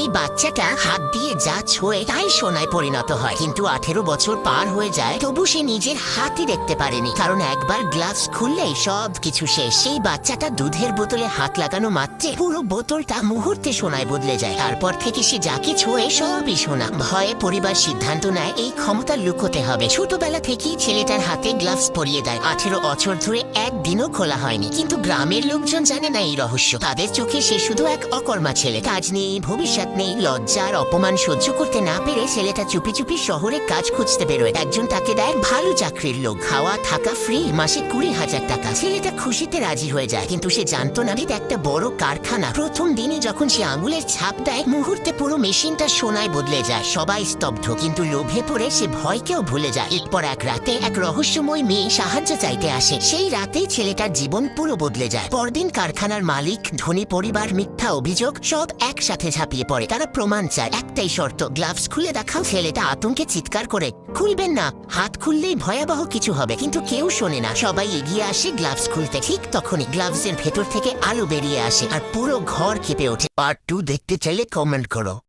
এই বাচ্চাটা হাত দিয়ে যা ছোঁয়ে তাই সোনায় পরিণত হয়, কিন্তু 18 বছর পার হয়ে যায় তবু সে নিজের হাতই দেখতে পারেনি, কারণ একবার গ্লাভস খুললেই সব কিছু শেষ। সেই বাচ্চাটা দুধের বোতলে হাত লাগানো মাত্রে পুরো বোতলটা মুহূর্তে সোনায় বদলে যায়। তারপর থেকে সে যাকে ছোঁয়ে সবই সোনা। ভয়ে পরিবার সিদ্ধান্ত নেয় এই ক্ষমতা লুকোতে হবে। ছোটবেলা থেকেই ছেলেটার হাতে গ্লাভস পরিয়ে দেয়। 18 বছর ধরে একদিনও খোলা হয়নি, কিন্তু গ্রামের লোকজন জানে না এই রহস্য। তাদের চোখে সে শুধু এক অকর্মা ছেলে, কাজ নেই, ভবিষ্যৎ নেই। লজ্জার অপমান সহ্য করতে না পেরে ছেলেটা চুপি চুপি শহরে কাজ খুঁজতে বেরোয়। একজন তাকে দেয় ভালো চাকরির লোক, খাওয়া থাকা ফ্রি, মাসে 20,000 টাকা। ছেলেটা খুশিতে রাজি হয়ে যায়, কিন্তু সে জানতো না এটা একটা বড় কারখানা। প্রথম দিনে যখন সে আঙুলের ছাপ দেয় মুহূর্তে পুরো মেশিনটা সোনায় বদলে যায়। সবাই স্তব্ধ, কিন্তু লোভে পড়ে সে ভয়কেও ভুলে যায়। এরপর এক রাতে এক রহস্যময় মেয়ে সাহায্য চাইতে আসে। সেই রাতেই ছেলেটার জীবন পুরো বদলে যায়। পরদিন কারখানার মালিক, ধনী পরিবার, মিথ্যা অভিযোগ সব একসাথে ঝাঁপিয়ে পড়ে। তারা প্রমাণ চায়, একটাই শর্ত, গ্লাভস খুলে দেখাও। ছেলেটা আতঙ্কে চিৎকার করে, খুলবেন না, হাত খুললেই ভয়াবহ কিছু হবে। কিন্তু কেউ শোনে না। সবাই এগিয়ে আসে গ্লাভস খুলতে। ঠিক তখনই গ্লাভসের ভেতর থেকে আলো বেরিয়ে আসে আর পুরো ঘর কেঁপে ওঠে। পার্ট 2 দেখতে চাইলে কমেন্ট করো।